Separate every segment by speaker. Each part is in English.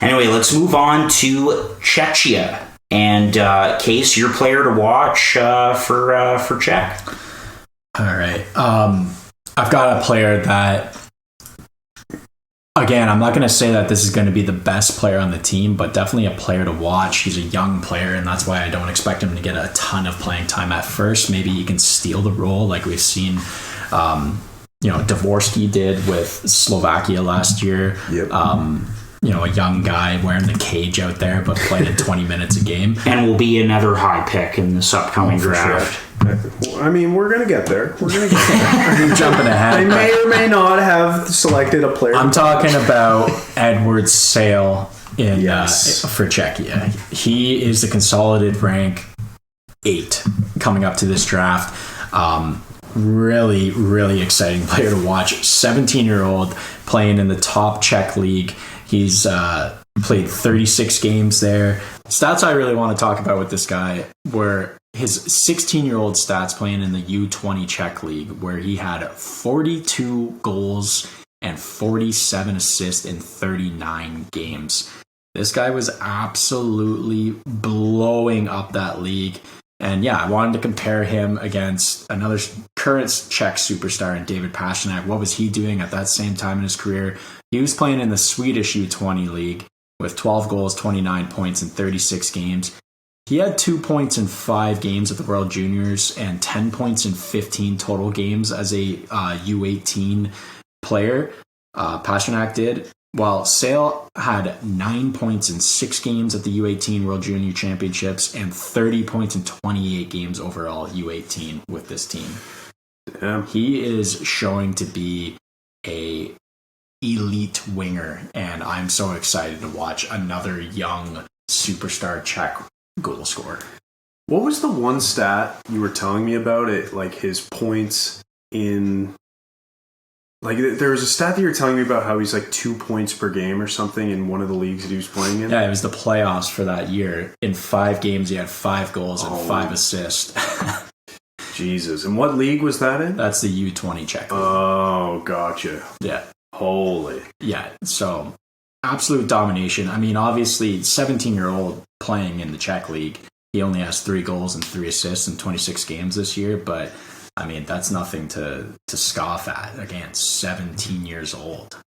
Speaker 1: Anyway, let's move on to Czechia. And Case, your player to watch for Czech.
Speaker 2: All right. I've got a player that, again, I'm not going to say that this is going to be the best player on the team, but definitely a player to watch. He's a young player, and that's why I don't expect him to get a ton of playing time at first. Maybe he can steal the role like we've seen Dvorsky did with Slovakia last year.
Speaker 3: Yep.
Speaker 2: A young guy wearing the cage out there, but played in 20 minutes a game.
Speaker 1: And will be another high pick in this upcoming draft.
Speaker 3: Sure. I mean, we're going to get there.
Speaker 2: I'm jumping ahead.
Speaker 3: I may or may not have selected a player.
Speaker 2: I'm talking about Edward Sale for Czechia. He is the consolidated rank 8 coming up to this draft. Really, really exciting player to watch. 17-year-old playing in the top Czech league. He's played 36 games there. Stats I really want to talk about with this guy were his 16-year-old stats playing in the U20 Czech league, where he had 42 goals and 47 assists in 39 games. This guy was absolutely blowing up that league. And yeah, I wanted to compare him against another current Czech superstar in David Pastrnak. What was he doing at that same time in his career? He was playing in the Swedish U20 league with 12 goals, 29 points in 36 games. He had 2 points in 5 games at the World Juniors and 10 points in 15 total games as a U18 player. Pastrnak did. While Sale had 9 points in 6 games at the U18 World Junior Championships and 30 points in 28 games overall U18 with this team.
Speaker 3: Yeah.
Speaker 2: He is showing to be a elite winger, and I'm so excited to watch another young superstar Czech goal scorer.
Speaker 3: What was the one stat you were telling me about it? Like his points in... Like, there was a stat that you were telling me about how he's like 2 points per game or something in one of the leagues that he was playing in.
Speaker 2: Yeah, it was the playoffs for that year. In 5 games, he had 5 goals and 5 assists.
Speaker 3: Jesus. And what league was that in?
Speaker 2: That's the U20 Czech league.
Speaker 3: Oh, gotcha.
Speaker 2: Yeah.
Speaker 3: Holy.
Speaker 2: Yeah, so absolute domination. I mean, obviously, 17-year-old playing in the Czech league, he only has 3 goals and 3 assists in 26 games this year, but... I mean, that's nothing to scoff at. Again, 17 years old.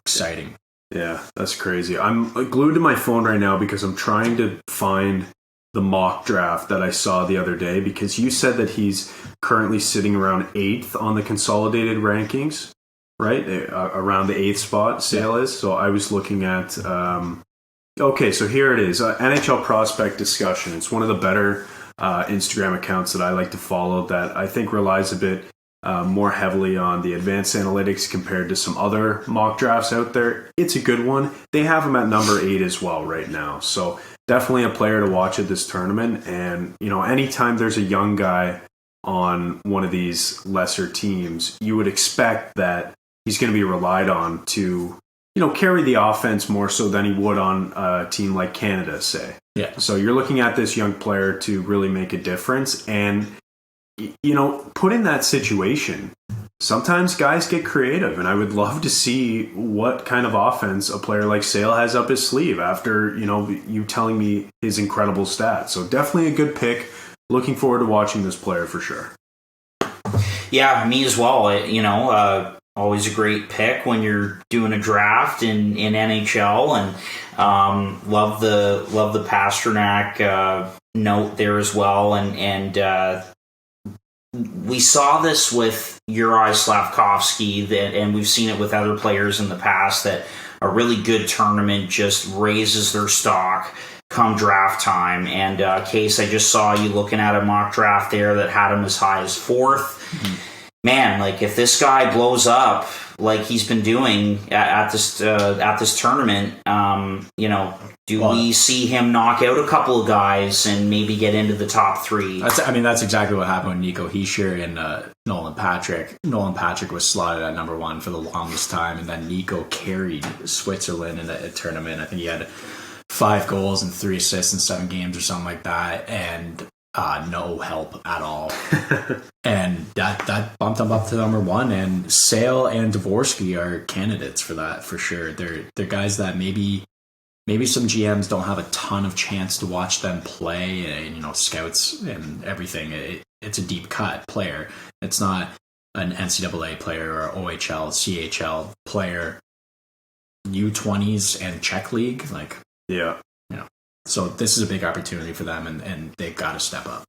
Speaker 2: Exciting.
Speaker 3: Yeah, that's crazy. I'm glued to my phone right now because I'm trying to find the mock draft that I saw the other day, because you said that he's currently sitting around 8th on the consolidated rankings, right? Around the 8th spot, Sale is. So I was looking at... okay, so here it is. NHL Prospect Discussion. It's one of the better... Instagram accounts that I like to follow that I think relies a bit more heavily on the advanced analytics compared to some other mock drafts out there. It's a good one. They have him at number 8 as well right now. So definitely a player to watch at this tournament. And, anytime there's a young guy on one of these lesser teams, you would expect that he's going to be relied on to, carry the offense more so than he would on a team like Canada, say.
Speaker 2: Yeah.
Speaker 3: So you're looking at this young player to really make a difference. And, put in that situation, sometimes guys get creative. And I would love to see what kind of offense a player like Sale has up his sleeve after, you telling me his incredible stats. So definitely a good pick. Looking forward to watching this player for sure.
Speaker 1: Yeah, me as well. Always a great pick when you're doing a draft in NHL, and love the Pastrnak note there as well, and we saw this with Juraj Slafkovsky, and we've seen it with other players in the past, that a really good tournament just raises their stock come draft time. And Case, I just saw you looking at a mock draft there that had him as high as 4th. Mm-hmm. Man, like if this guy blows up like he's been doing at this tournament, we see him knock out a couple of guys and maybe get into the top 3?
Speaker 2: That's exactly what happened with Nico Hischier and Nolan Patrick. Nolan Patrick was slotted at number 1 for the longest time, and then Nico carried Switzerland in a tournament. I think he had 5 goals and 3 assists in 7 games or something like that, and no help at all. And that bumped him up to number 1. And Sale and Dvorsky are candidates for that for sure. They're guys that maybe maybe some GMs don't have a ton of chance to watch them play, and scouts and everything. It's a deep cut player. It's not an NCAA player or OHL, CHL player, U20s and Czech League. So this is a big opportunity for them, and they've got to step up.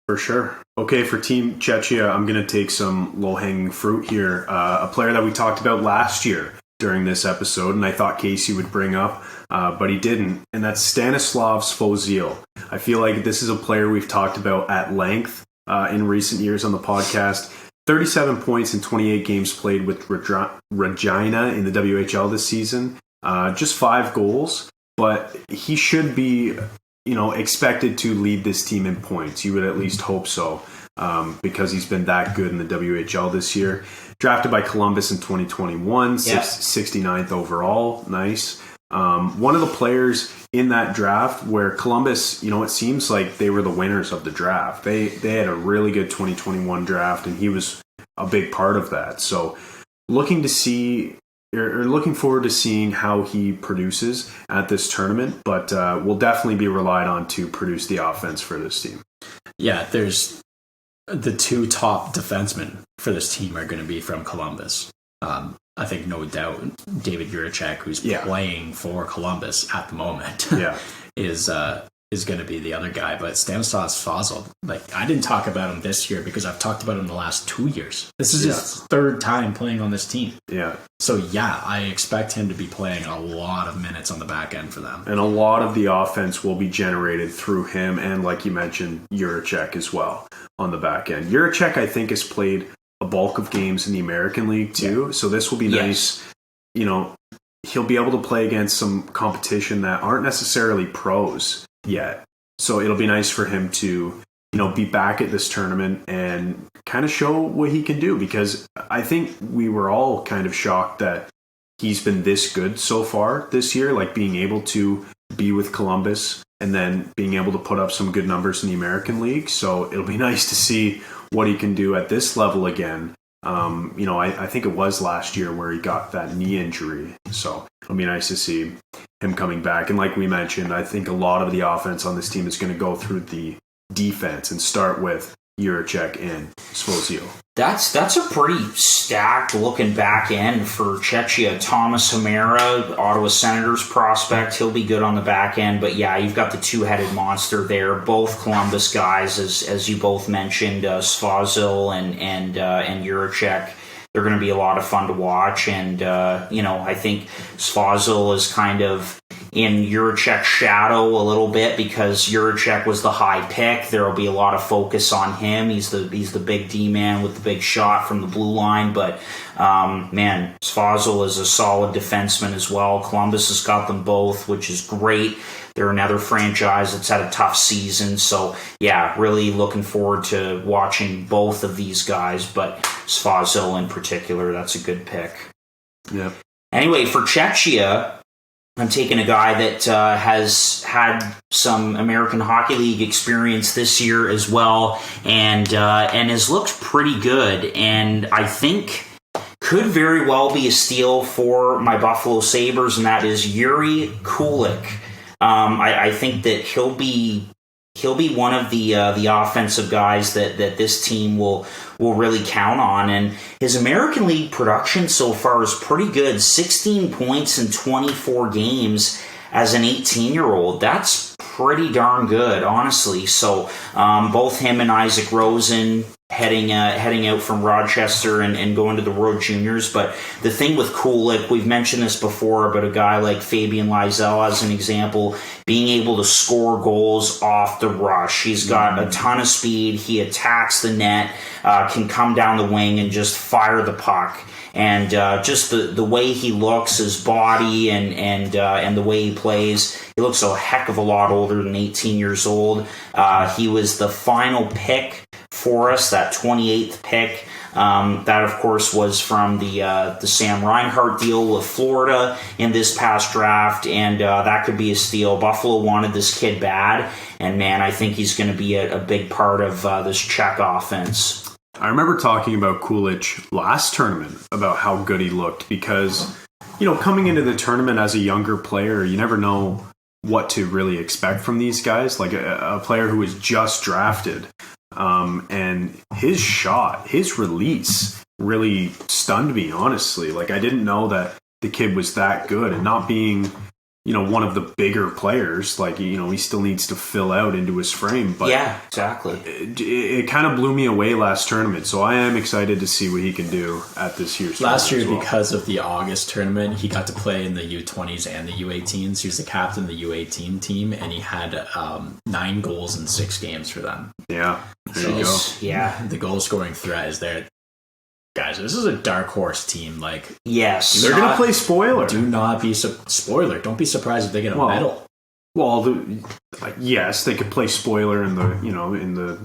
Speaker 3: For sure. Okay, for Team Czechia, I'm going to take some low-hanging fruit here. A player that we talked about last year during this episode, and I thought Casey would bring up, but he didn't, and that's Stanislav Svozil. I feel like this is a player we've talked about at length in recent years on the podcast. 37 points in 28 games played with Regina in the WHL this season. Just 5 goals, but he should be, expected to lead this team in points. You would at least hope so, because he's been that good in the WHL this year. Drafted by Columbus in 2021, 69th overall. Nice. One of the players in that draft where Columbus, it seems like they were the winners of the draft. They had a really good 2021 draft, and he was a big part of that. So looking forward to seeing how he produces at this tournament, but will definitely be relied on to produce the offense for this team.
Speaker 2: Yeah, there's the 2 top defensemen for this team are going to be from Columbus. I think no doubt David Juracek, who's playing for Columbus at the moment, is going to be the other guy. But Stanislav Svozil, I didn't talk about him this year because I've talked about him the last 2 years. This is his 3rd time playing on this team.
Speaker 3: Yeah.
Speaker 2: So I expect him to be playing a lot of minutes on the back end for them.
Speaker 3: And a lot of the offense will be generated through him and, like you mentioned, Juracek as well on the back end. Juracek, I think, has played a bulk of games in the American League too. So this will be nice. He'll be able to play against some competition that aren't necessarily pros yet. So it'll be nice for him to, be back at this tournament and kind of show what he can do, because I think we were all kind of shocked that he's been this good so far this year, being able to be with Columbus and then being able to put up some good numbers in the American League. So it'll be nice to see what he can do at this level again. I think it was last year where he got that knee injury. So it'll be nice to see him coming back. And like we mentioned, I think a lot of the offense on this team is going to go through the defense and start with Juracek and Svozil.
Speaker 1: That's a pretty stacked looking back end for Czechia. Thomas Hamera, Ottawa Senators prospect, he'll be good on the back end. But you've got the 2-headed monster there. Both Columbus guys, as you both mentioned, Svozil and Juracek. They're going to be a lot of fun to watch, and I think Svozil is kind of in Juracek's shadow a little bit because Juracek was the high pick. There will be a lot of focus on him. He's the big D man with the big shot from the blue line, but Svozil is a solid defenseman as well. Columbus has got them both, which is great. They're another franchise that's had a tough season. So, really looking forward to watching both of these guys, but Svozil in particular, that's a good pick.
Speaker 3: Yeah.
Speaker 1: Anyway, for Czechia, I'm taking a guy that has had some American Hockey League experience this year as well, and has looked pretty good, and I think could very well be a steal for my Buffalo Sabres, and that is Yuri Kulik. I think that he'll be one of the offensive guys that this team will really count on, and his American League production so far is pretty good. 16 points in 24 games as an 18-year-old. That's pretty darn good, honestly. So both him and Isaac Rosen heading out from Rochester and going to the World Juniors. But the thing with Kulik, we've mentioned this before, but a guy like Fabian Lysell, as an example, being able to score goals off the rush. He's got a ton of speed. He attacks the net, can come down the wing and just fire the puck. And just the way he looks, his body, and the way he plays, he looks a heck of a lot older than 18 years old. He was the final pick for us, that 28th pick. That, of course, was from the Sam Reinhart deal with Florida in this past draft, and that could be a steal. Buffalo wanted this kid bad, and man, I think he's going to be a big part of this Czech offense.
Speaker 3: I remember talking about Kulich last tournament about how good he looked, because coming into the tournament as a younger player, you never know what to really expect from these guys. Like a player who was just drafted, and his release really stunned me, honestly. Like, I didn't know that the kid was that good, and not being, one of the bigger players. Like, he still needs to fill out into his frame. But
Speaker 1: yeah, exactly.
Speaker 3: It kind of blew me away last tournament. So I am excited to see what he can do at this year's
Speaker 2: last year
Speaker 3: tournament as well.
Speaker 2: Because of the August tournament, he got to play in the U20s and the U18s. He was the captain of the U18 team, and he had 9 goals in 6 games for them.
Speaker 3: Yeah, there you go.
Speaker 1: Yeah,
Speaker 2: the goal scoring threat is there. Guys, this is a dark horse team. Like,
Speaker 1: yes,
Speaker 3: they're going to play spoiler.
Speaker 2: Do not be spoiler. Don't be surprised if they get a medal.
Speaker 3: Well, yes, they could play spoiler in the in the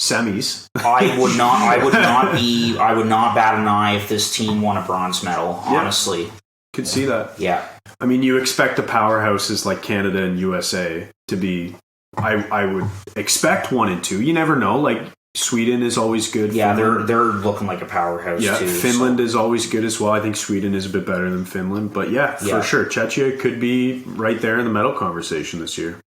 Speaker 3: semis.
Speaker 1: I would not bat an eye if this team won a bronze medal. Honestly,
Speaker 3: could see that.
Speaker 1: Yeah,
Speaker 3: I mean, you expect the powerhouses like Canada and USA to be. I would expect 1 and 2. You never know. Like, Sweden is always good.
Speaker 1: Yeah, they're looking like a powerhouse too.
Speaker 3: Finland is always good as well. I think Sweden is a bit better than Finland. But for sure, Czechia could be right there in the medal conversation this year.